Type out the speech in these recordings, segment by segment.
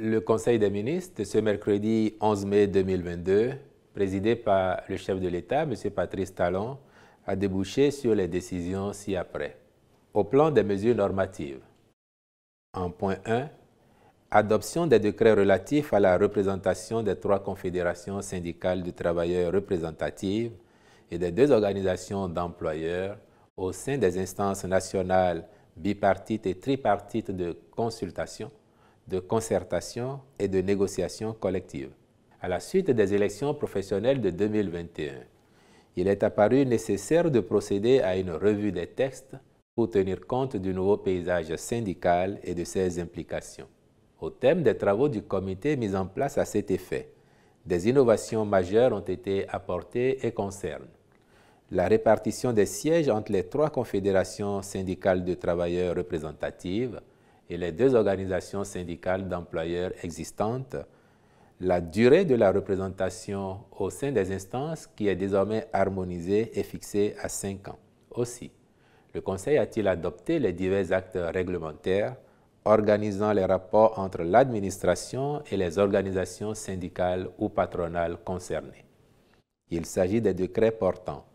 Le Conseil des ministres de ce mercredi 11 mai 2022, présidé par le chef de l'État, M. Patrice Talon, a débouché sur les décisions ci-après. Au plan des mesures normatives. En point 1, adoption des décrets relatifs à la représentation des 3 confédérations syndicales de travailleurs représentatives et des 2 organisations d'employeurs au sein des instances nationales bipartites et tripartites de consultation, de concertation et de négociation collective. À la suite des élections professionnelles de 2021, il est apparu nécessaire de procéder à une revue des textes pour tenir compte du nouveau paysage syndical et de ses implications. Au terme des travaux du comité mis en place à cet effet, des innovations majeures ont été apportées et concernent la répartition des sièges entre les 3 confédérations syndicales de travailleurs représentatives et les 2 organisations syndicales d'employeurs existantes, la durée de la représentation au sein des instances qui est désormais harmonisée et fixée à 5 ans. Aussi, le Conseil a-t-il adopté les divers actes réglementaires organisant les rapports entre l'administration et les organisations syndicales ou patronales concernées. Il s'agit des décrets portant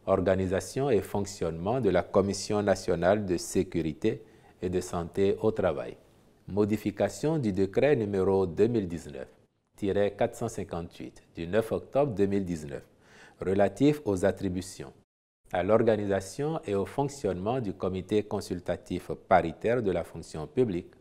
organisation et fonctionnement de la Commission nationale de sécurité et de santé au travail, modification du décret numéro 2019-458 du 9 octobre 2019 relatif aux attributions, à l'organisation et au fonctionnement du comité consultatif paritaire de la fonction publique,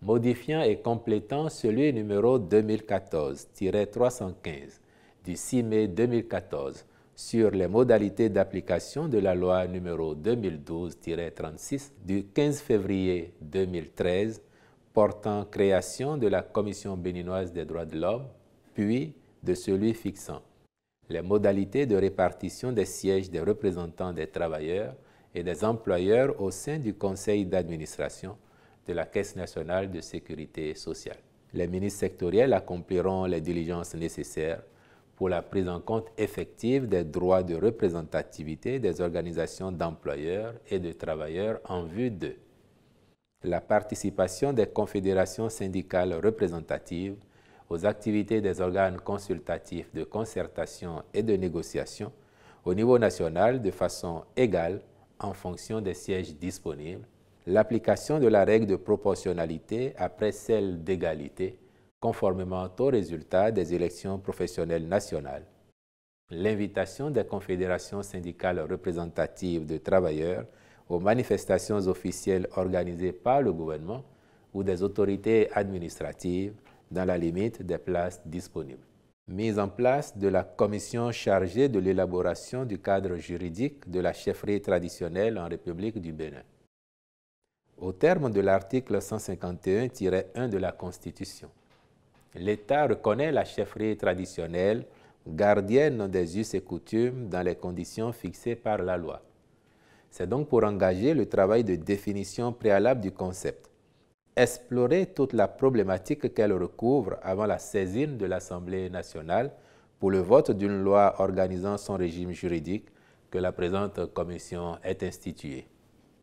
modifiant et complétant celui numéro 2014-315 du 6 mai 2014 sur les modalités d'application de la loi numéro 2012-36 du 15 février 2013 portant création de la Commission béninoise des droits de l'homme, puis de celui fixant les modalités de répartition des sièges des représentants des travailleurs et des employeurs au sein du conseil d'administration de la Caisse nationale de sécurité sociale. Les ministres sectoriels accompliront les diligences nécessaires pour la prise en compte effective des droits de représentativité des organisations d'employeurs et de travailleurs en vue de la participation des confédérations syndicales représentatives aux activités des organes consultatifs de concertation et de négociation au niveau national de façon égale en fonction des sièges disponibles, l'application de la règle de proportionnalité après celle d'égalité, conformément aux résultats des élections professionnelles nationales, l'invitation des confédérations syndicales représentatives de travailleurs aux manifestations officielles organisées par le gouvernement ou des autorités administratives dans la limite des places disponibles. Mise en place de la commission chargée de l'élaboration du cadre juridique de la chefferie traditionnelle en République du Bénin. Au terme de l'article 151-1 de la Constitution, l'État reconnaît la chefferie traditionnelle, gardienne des us et coutumes dans les conditions fixées par la loi. C'est donc pour engager le travail de définition préalable du concept, explorer toute la problématique qu'elle recouvre avant la saisine de l'Assemblée nationale pour le vote d'une loi organisant son régime juridique que la présente commission est instituée.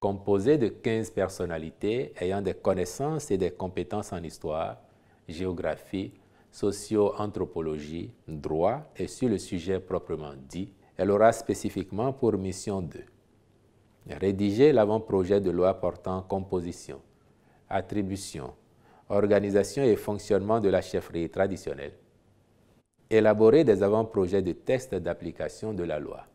Composée de 15 personnalités ayant des connaissances et des compétences en histoire, géographie, socio-anthropologie, droit et sur le sujet proprement dit, elle aura spécifiquement pour mission de rédiger l'avant-projet de loi portant composition, attribution, organisation et fonctionnement de la chefferie traditionnelle, élaborer des avant-projets de textes d'application de la loi.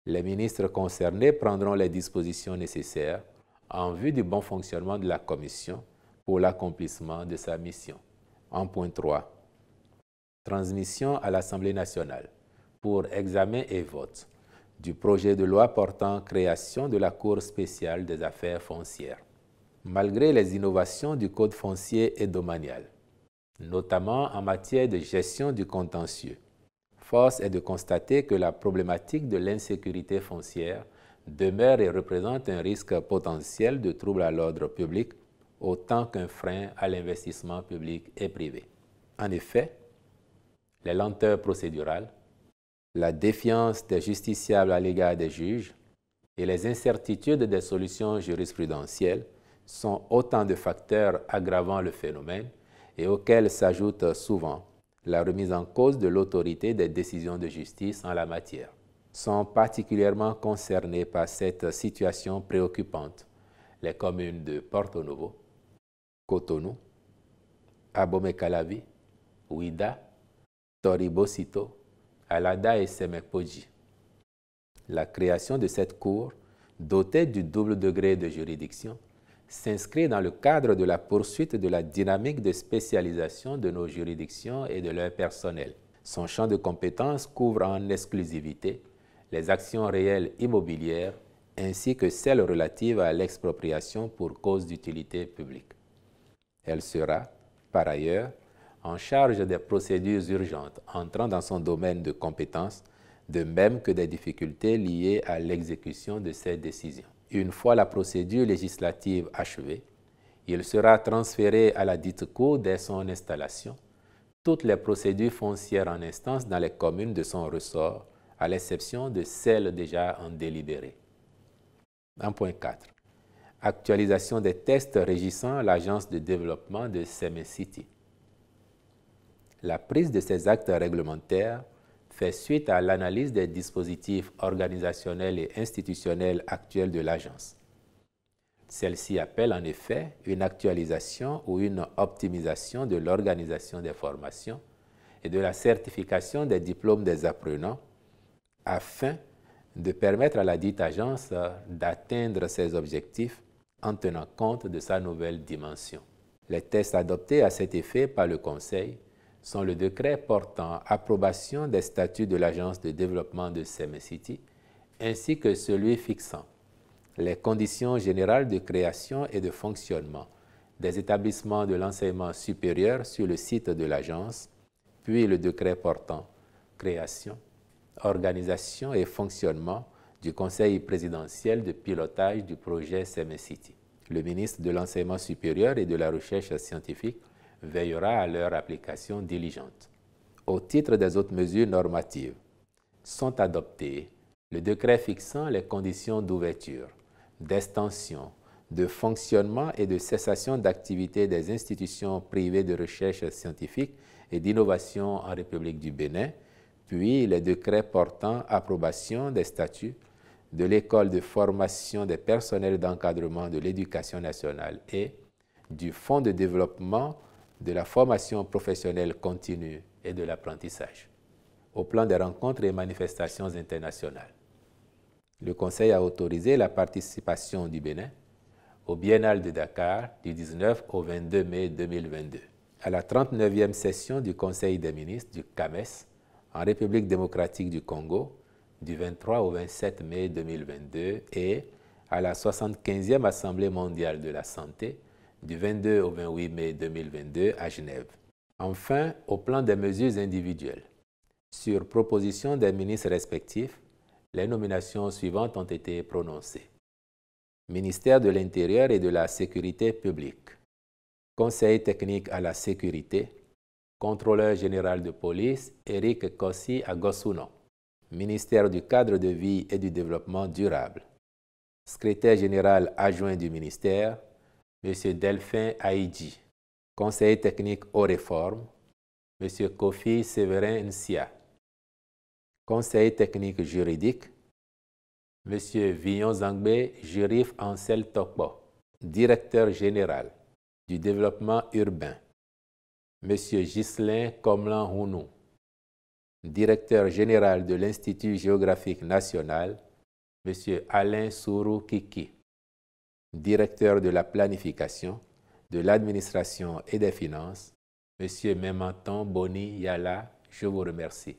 Les ministres concernés prendront les dispositions nécessaires en vue du bon fonctionnement de la commission pour l'accomplissement de sa mission. En point 3, transmission à l'Assemblée nationale pour examen et vote du projet de loi portant création de la Cour spéciale des affaires foncières. Malgré les innovations du Code foncier et domanial, notamment en matière de gestion du contentieux, force est de constater que la problématique de l'insécurité foncière demeure et représente un risque potentiel de trouble à l'ordre public autant qu'un frein à l'investissement public et privé. En effet, les lenteurs procédurales, la défiance des justiciables à l'égard des juges et les incertitudes des solutions jurisprudentielles sont autant de facteurs aggravant le phénomène et auxquels s'ajoute souvent la remise en cause de l'autorité des décisions de justice en la matière. Sont particulièrement concernés par cette situation préoccupante les communes de Porto Novo, Cotonou, Abomey-Calavi, Ouidah, Toribosito, Alada et Semek-Podji. La création de cette cour, dotée du double degré de juridiction, s'inscrit dans le cadre de la poursuite de la dynamique de spécialisation de nos juridictions et de leur personnel. Son champ de compétences couvre en exclusivité les actions réelles immobilières ainsi que celles relatives à l'expropriation pour cause d'utilité publique. Elle sera, par ailleurs, en charge des procédures urgentes entrant dans son domaine de compétences, de même que des difficultés liées à l'exécution de ces décisions. Une fois la procédure législative achevée, il sera transféré à la dite cour dès son installation toutes les procédures foncières en instance dans les communes de son ressort, à l'exception de celles déjà en délibéré. 1.4. Actualisation des textes régissant l'agence de développement de Semei-City. La prise de ces actes réglementaires fait suite à l'analyse des dispositifs organisationnels et institutionnels actuels de l'agence. Celle-ci appelle en effet une actualisation ou une optimisation de l'organisation des formations et de la certification des diplômes des apprenants afin de permettre à la dite agence d'atteindre ses objectifs en tenant compte de sa nouvelle dimension. Les textes adoptés à cet effet par le Conseil sont le décret portant approbation des statuts de l'Agence de développement de Semei-City ainsi que celui fixant les conditions générales de création et de fonctionnement des établissements de l'enseignement supérieur sur le site de l'agence, puis le décret portant création, organisation et fonctionnement du Conseil présidentiel de pilotage du projet Semei-City. Le ministre de l'Enseignement supérieur et de la Recherche scientifique veillera à leur application diligente. Au titre des autres mesures normatives, sont adoptées le décret fixant les conditions d'ouverture, d'extension, de fonctionnement et de cessation d'activité des institutions privées de recherche scientifique et d'innovation en République du Bénin, puis les décrets portant approbation des statuts de l'École de formation des personnels d'encadrement de l'éducation nationale et du Fonds de développement de la formation professionnelle continue et de l'apprentissage. Au plan des rencontres et manifestations internationales, le Conseil a autorisé la participation du Bénin au Biennale de Dakar du 19 au 22 mai 2022, à la 39e session du Conseil des ministres du CAMES en République démocratique du Congo du 23 au 27 mai 2022 et à la 75e Assemblée mondiale de la santé du 22 au 28 mai 2022 à Genève. Enfin, au plan des mesures individuelles, sur proposition des ministres respectifs, les nominations suivantes ont été prononcées. Ministère de l'Intérieur et de la Sécurité publique, Conseil technique à la sécurité, Contrôleur général de police, Éric Kossi Agosounon. Ministère du cadre de vie et du développement durable, Secrétaire général adjoint du ministère, M. Delphin Aïdji. Conseiller technique aux réformes, M. Kofi Séverin Nsia. Conseiller technique juridique, M. Vignon Zangbe Jurif Ansel Tokbo. Directeur général du développement urbain, M. Ghislain Komlan Hounou. Directeur général de l'Institut géographique national, M. Alain Sourou Kiki. Directeur de la planification, de l'administration et des finances, M. Memanton Boni Yala. Je vous remercie.